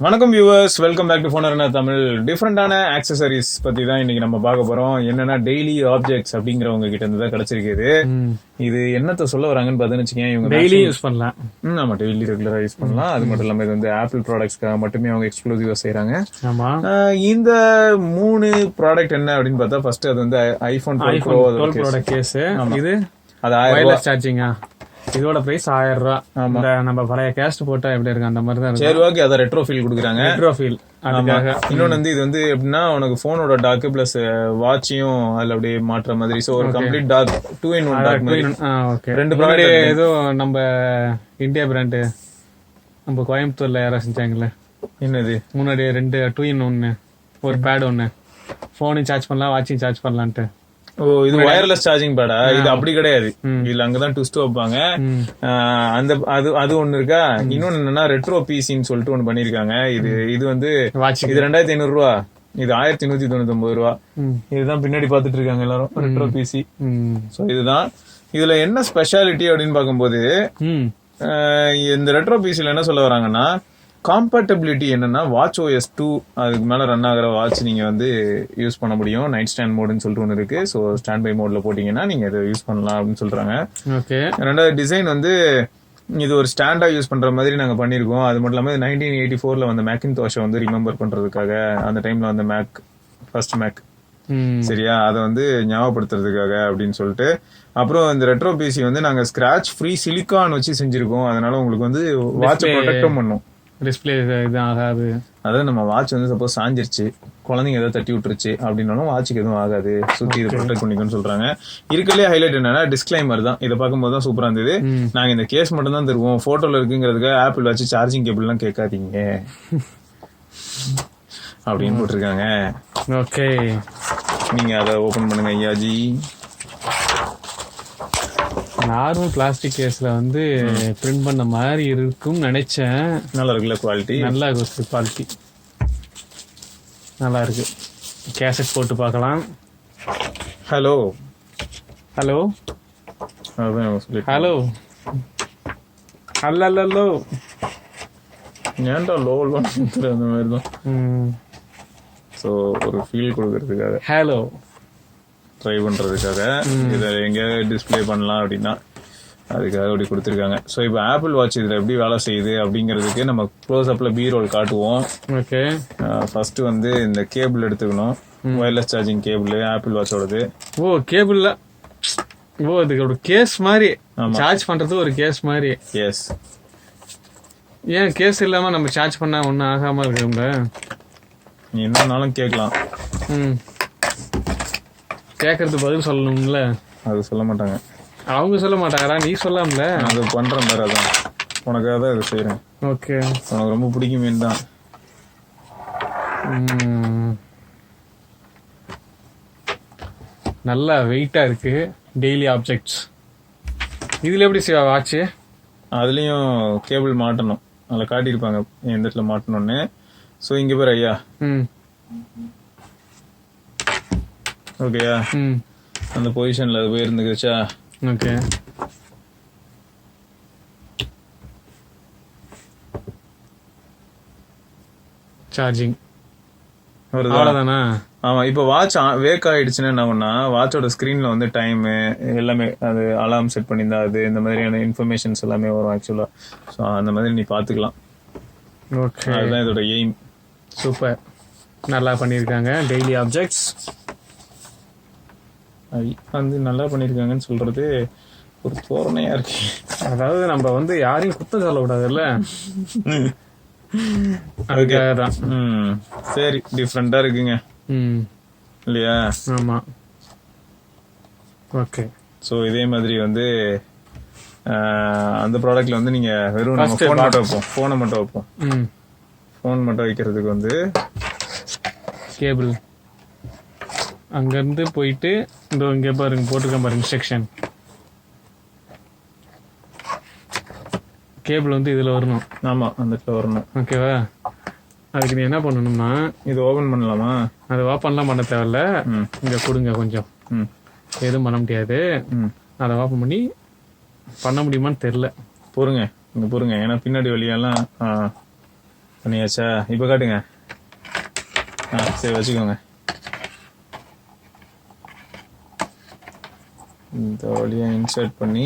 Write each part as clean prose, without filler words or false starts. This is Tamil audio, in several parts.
வணக்கம் viewers, welcome back to Phoner Tamil. டிஃப்ரெண்டான ஆக்சசரிஸ் பத்தி தான் இன்னைக்கு நம்ம பார்க்க போறோம். என்னன்னா டெய்லி ஆப்ஜெக்ட்ஸ் அப்படிங்கிறவங்க கிட்ட இருந்து தான் கிடைச்சிருக்குது. இது என்னத்த சொல்ல வராங்கன்னு பார்த்தீங்கன்னு இவங்க டெய்லி யூஸ் பண்ணலாம். ஆமா, டெய்லி ரெகுலரா யூஸ் பண்ணலாம். அது மட்டும் இல்லாம இது வந்து ஆப்பிள் ப்ராடக்ட்ஸ்க்காக மட்டுமே அவங்க எக்ஸ்க்ளூசிவா செய்யறாங்க. ஆமா, இந்த 3 ப்ராடக்ட் என்ன அப்படின்னு பார்த்தா, ஃபர்ஸ்ட் அது வந்து ஐபோன் 12 Pro கேஸ். இது அது வயர்லெஸ் சார்ஜிங்கா? இதோட பிரைஸ் 1000 ரூபா. இந்த நம்ம பழைய கேஸ்ட் போட்டா எப்படி இருக்கு அந்த மாதிரி தான். சரி, ஓகே. அத ரெட்ரோ ஃபீல் கொடுக்குறாங்க. Retro feel. அதுக்காக இன்னொன்னு வந்து இது வந்து எப்படின்னா உனக்கு போனோட டாக் பிளஸ் வாட்சியும் அதுல அப்படியே மாற்ற மாதிரி. சோ ஒரு கம்ப்ளீட் டாக் 2-in-1 டாக் மாதிரி. ஓகே. ரெண்டு ப்ராடக்ட். ஏதோ நம்ம இந்தியா பிராண்ட் நம்ம கோயம்புத்தூர்ல யாரா செஞ்சாங்கல்ல, என்னது முன்னாடி 2 2-in-1 ஒரு பேட் ஒன்னு, போனையும் சார்ஜ் பண்ணலாம் வாட்சியும் சார்ஜ் பண்ணலான்ட்டு. ஓ, இது வயர்லெஸ் சார்ஜிங் பேடா? இது அப்படி கிடையாது. இதுல அங்கதான் ட்விஸ்ட் வைப்பாங்க. அந்த அது ஒண்ணு இருக்கா. இன்னொன்னு என்னன்னா ரெட்ரோ பிசின்னு சொல்லிட்டு ஒண்ணு பண்ணிருக்காங்க. இது வந்து இது 2500 ரூபா, இது 1199 ரூபா. இதுதான் பின்னாடி பாத்துட்டு இருக்காங்க எல்லாரும், ரெட்ரோ பிசி. சோ இதுதான் இதுல என்ன ஸ்பெஷாலிட்டி அப்படின்னு பாக்கும்போது, இந்த ரெட்ரோ பிசில என்ன சொல்ல வராங்கன்னா, காம்பேட்டபிலிட்டி என்னன்னா வாட்ச் OS 2 அதுக்கு மேல ரன் ஆகிற வாட்ச் நீங்க வந்து யூஸ் பண்ண முடியும். நைட் ஸ்டாண்ட் மோடுன்னு சொல்லிட்டு ஒன்று இருக்கு. ஸோ ஸ்டாண்ட் பை மோட்ல போட்டீங்கன்னா நீங்க இதை யூஸ் பண்ணலாம் அப்படின்னு சொல்றாங்க. ஓகே. ரெண்டாவது டிசைன் வந்து இது ஒரு ஸ்டாண்டா யூஸ் பண்ற மாதிரி நாங்க பண்ணிருக்கோம். அது மட்டும் இல்லாம 1984 வந்து மேக்கின்தோஷை வந்து ரிமெம்பர் பண்றதுக்காக, அந்த டைம்ல வந்து ஃபர்ஸ்ட் மேக் சரியா, அதை வந்து ஞாபகப்படுத்துறதுக்காக அப்படின்னு சொல்லிட்டு. அப்புறம் இந்த ரெட்ரோ பிசி வந்து நாங்க ஸ்கிராச் ஃப்ரீ சிலிக்கான் வச்சு செஞ்சிருக்கோம். அதனால உங்களுக்கு வந்து வாட்ச் ப்ரொடெக்டும் பண்ணும். டிஸ்பிளே இது ஆகாது. அதாவது நம்ம வாட்ச் வந்து சப்போஸ் சாஞ்சிருச்சு, குழந்தைங்க ஏதாவது தட்டி விட்டுருச்சு அப்படின்னாலும் வாட்சுக்கு எதுவும் ஆகாது. சுத்தி இதை ப்ரொடெக்ட் பண்ணிக்கணும்னு சொல்றாங்க. இருக்கலே ஹைலைட் என்னன்னா டிஸ்க்ளைமர் தான். இதை பார்க்கும்போது தான் சூப்பரா இருந்தது. நாங்க இந்த கேஸ் மட்டும் தான் தருவோம், போட்டோல இருக்குங்கிறதுக்கு ஆப்பிள் வச்சு சார்ஜிங் கேபிள் எல்லாம் கேட்காதீங்க அப்படின்னு போட்டிருக்காங்க. ஓகே, நீங்க அதை ஓபன் பண்ணுங்க ஐயாஜி. நார்மல் பிளாஸ்டிக் கேஸ்ல வந்து பிரிண்ட் பண்ண மாதிரி இருக்கும் நினைச்சேன். நல்லா இருக்குல்ல குவாலிட்டி? நல்லா இருக்கு குவாலிட்டி, நல்லா இருக்கு. கேசட் போட்டு பார்க்கலாம். ஹலோ ஹலோ ஹலோ ஹலோ ஏன்டா லோ அந்த மாதிரி தான். ஸோ ஒரு ஃபீல் கொடுக்கறதுக்காக, ஹலோ ட்ரை பண்றதுக்காக இதை எங்கேயாவது டிஸ்பிளே பண்ணலாம் அப்படின்னா அதுக்காக அப்படி கொடுத்துருக்காங்க. ஸோ இப்போ ஆப்பிள் வாட்ச் இதில் எப்படி வேலை செய்யுது அப்படிங்கிறதுக்கு நம்ம க்ளோஸ் அப்ல பி ரோல் காட்டுவோம். ஓகே. ஃபர்ஸ்ட் வந்து இந்த கேபிள் எடுத்துக்கணும், வயர்லெஸ் சார்ஜிங் கேபிள் ஆப்பிள் வாட்சோடது. ஓ, கேபிள்ல. ஓ, இதுக்கு ஒரு கேஸ் மாதிரி சார்ஜ் பண்றது, ஒரு கேஸ் மாதிரி. எஸ். ஏன் கேஸ் இல்லாம நம்ம சார்ஜ் பண்ணா ஒன்னும் ஆகாம இருக்குங்க? நீ என்னன்னாலும் கேட்கலாம். கேட்கறது பதில் சொல்லணும்ல. அது சொல்ல மாட்டாங்க. அவங்க சொல்ல மாட்டாங்கடா, நீ சொல்லாமல. அது பண்றேன் வேற, அதான் உனக்காக தான் இதை செய்யறேன். ஓகே. உனக்கு ரொம்ப பிடிக்குமே தான். நல்லா வெயிட்டா இருக்கு. Daily objects. இதுல எப்படி செய்வா வாட்ச்? அதுலயும் கேபிள் மாட்டணும். அதில் காட்டியிருப்பாங்க எந்த இடத்துல மாட்டணும்னு. ஸோ இங்க பேர் ஐயா. ஓகேயா, அந்த பொசிஷன்ல அது போய் இருந்துச்சா? ஓகே. சார்ஜிங் அவ்வளவுதானா? ஆமா. இப்போ வாட்ச் வேக் ஆயிடுச்சுன்னா என்ன பண்ணா, வாட்சோட ஸ்கிரீன்ல வந்து டைம் எல்லாமே, அது அலார்ம் செட் பண்ணியிருந்தா அது இந்த மாதிரியான இன்ஃபர்மேஷன்ஸ் எல்லாமே வரும் ஆக்சுவலா. ஸோ அந்த மாதிரி நீ பாத்துக்கலாம். ஓகே, அதுதான் இதோட எய்ம். சூப்பர், நல்லா பண்ணியிருக்காங்க. டெய்லி ஆப்ஜெக்ட்ஸ் வந்து நல்லா பண்ணிருக்காங்கன்னு சொல்றது ஒரு தோரணையா இருக்கு. அதாவது நம்ம வந்து யாரையும் குத்தம் சொல்லக்கூடாதுல்ல, அதுக்காகதான். சரி, டிஃப்ரெண்டா இருக்குங்க இல்லையா? ஆமா. ஓகே. ஸோ இதே மாதிரி வந்து அந்த ப்ராடக்ட்ல வந்து நீங்க வெறும் நம்ம ஃபோன் மட்டும் வைப்போம், ஃபோனை மட்டும் வைப்போம். ஃபோன் மட்டும் வைக்கிறதுக்கு வந்து கேபிள் அங்கிருந்து போயிட்டு இதோ இங்க பாருங்க, போட்டிருக்கேன் பாருங்க இன்ஸ்ட்ரக்ஷன். கேபிள் வந்து இதுல வரணும். ஆமா, அந்த இடத்துல வரணும். ஓகேவா? அதுக்கு நீ என்ன பண்ணணும்னா, இது ஓபன் பண்ணலாமா? அது ஓப்பன்லாம் பண்ண தேவையில்ல. இங்க கொடுங்க கொஞ்சம், எதுவும் பண்ண முடியாது. அதை ஓப்பன் பண்ணி பண்ண முடியுமான்னு தெரியல. பொறுங்க, இங்க பொறுங்க, ஏன்னா பின்னாடி வழியெல்லாம் பண்ணியாச்சா? இப்ப காட்டுங்க. சரி வச்சுக்கோங்க. இந்த வழியா இன்சர்ட் பண்ணி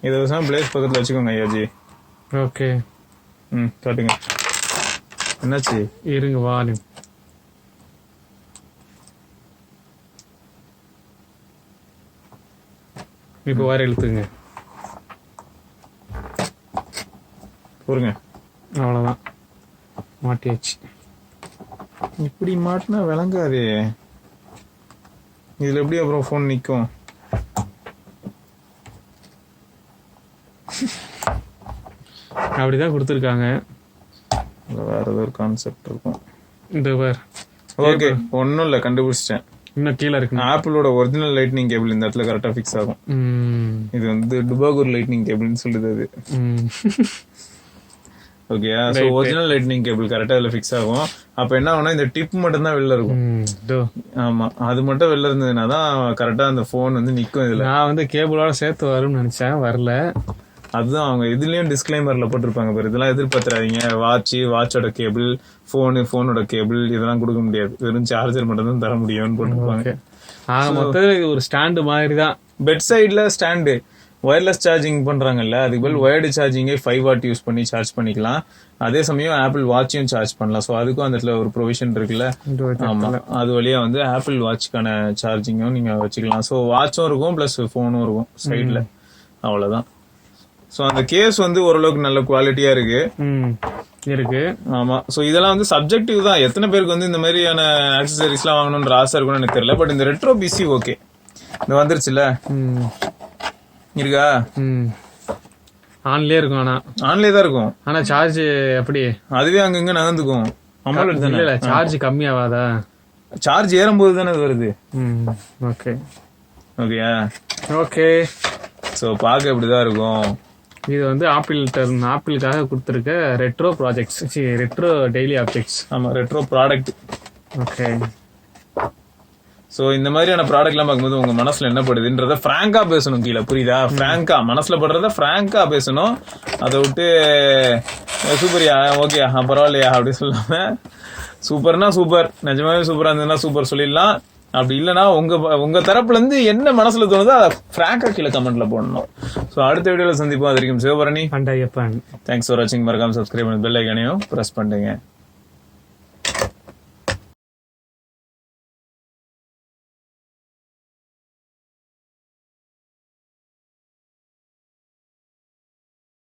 இதை பிளேஸ் பக்கத்துல வச்சுக்கோங்க ஐயாஜி. ஓகே. காட்டுங்க. என்னாச்சு? இருங்க வாலி. இப்ப வர இழுத்துங்க. பொறுங்க. அவ்வளவுதான், மாட்டியாச்சு. இப்படி மாட்டினா விளங்காது. இதுல எப்படி அப்புறம் போன் நிக்கும்? அப்படிதான் கொடுத்துருக்காங்க. வேற ஏதோ ஒரு கான்செப்ட் இருக்கும். இந்த வேர். ஓகே, ஒன்னும் இல்ல, கண்டுபிடிச்சிட்டேன். இன்னும் கீழே இருக்கு. ஆப்பிளோட ஒரிஜினல் லைட்னிங் கேபிள் இந்த இடத்துல கரெக்டா ஃபிக்ஸ் ஆகும். இது வந்து டுபாகூர் லைட்னிங் கேபிள்னு சொல்லுது அது. Okay, so original lightning cable கரெக்டா இதுல ஃபிக்ஸ் ஆகும். அப்ப என்ன ஆகும்னா இந்த டிப் மட்டும் தான் வெளில இருக்கும். ஆமா, அது மட்டும் வெளில இருந்ததுன்னா தான் கரெக்டா அந்த போன் வந்து நிக்கும். இதுல நான் வந்து கேபிளோட சேர்த்து வரும்னு நினைச்சேன், வரல. அதுதான் அவங்க இதுலயும் டிஸ்க்ளைமர்ல போட்டிருப்பாங்க பாரு, இதெல்லாம் எதிர்பார்த்துறாதீங்க. வாட்சோட கேபிள், போனோட கேபிள் இதெல்லாம் கொடுக்க முடியாது, வெறும் சார்ஜர் மட்டும் தான் தர முடியும்னு போட்டிருப்பாங்க. மொத்தத்துல இது ஒரு ஸ்டாண்டு மாதிரி தான். பெட் சைட்ல ஸ்டாண்டு. ஒயர்லெஸ் சார்ஜிங் பண்றாங்கல்ல, அதுக்கு பதில் ஒயர்டு சார்ஜிங்கே 5 வாட் யூஸ் பண்ணி சார்ஜ் பண்ணிக்கலாம். அதே சமயம் ஆப்பிள் வாட்சையும் சார்ஜ் பண்ணலாம். ஸோ அதுக்கும் அந்த இடத்துல ஒரு ப்ரொவிஷன் இருக்குல்ல. ஆமா, அது வழியா வந்து ஆப்பிள் வாட்ச்க்கான சார்ஜிங்கும் நீங்க வச்சுக்கலாம். ஸோ வாட்சும் இருக்கும் பிளஸ் போனும் இருக்கும் சைட்ல. அவ்வளவுதான். ஸோ அந்த கேஸ் வந்து ஓரளவுக்கு நல்ல குவாலிட்டியா இருக்கு. ஆமா, சோ இதெல்லாம் வந்து சப்ஜெக்டிவ் தான். எத்தனை பேருக்கு வந்து இந்த மாதிரியான ஆக்சசரிஸ் எல்லாம் வாங்கணும்ன்ற ஆசை இருக்கும்னு எனக்கு தெரியல. பட் இந்த ரெட்ரோ பிசி ஓகே, இந்த வந்துருச்சுல, இருக்கா? ஆன்லயே இருக்கும். ஆனா ஆன்லயே தான் இருக்கும். ஆனா சார்ஜ் எப்படி? அதுவே அங்கங்க நகர்ந்துக்கும். இல்ல, சார்ஜ் கம்மியாவாதா? சார்ஜ் ஏறும்போது தானே அது வருது. ஓகே. ஓகேயா? ஓகே. சோ பாக்க இப்படிதான் இருக்கும். இது வந்து ஆப்பிளுக்காக கொடுத்துருக்க retro projects, retro daily objects. ஆமா, ரெட்ரோ ப்ராடக்ட். ஓகே. சோ இந்த மாதிரியான ப்ராடக்ட் எல்லாம் பார்க்கும்போது உங்க மனசுல என்ன படுதுன்றத பிராங்கா பேசணும். கீழே புரியுதா? பிராங்கா மனசுல படுறத பிராங்கா பேசணும். அதை விட்டு சூப்பர்யா, ஓகேயா, பரவாயில்லையா அப்படி சொல்லாம சூப்பர்னா சூப்பர், நிஜமாவே சூப்பரா இருந்ததுன்னா சூப்பர் சொல்லிடலாம். அப்படி இல்லைன்னா உங்க தரப்புல இருந்து என்ன மனசுல தோணுதோ அதை பிராங்கா கீழே கமெண்ட்ல போடணும். சோ அடுத்த வீடியோல சந்திப்போம். அது வரைக்கும் சிவபரணி. தேங்க்ஸ் ஃபார் வாட்சிங். மறக்காம சப்ஸ்கிரைப் பண்ணி பெல் ஐகானையும் பிரஸ் பண்ணுங்க.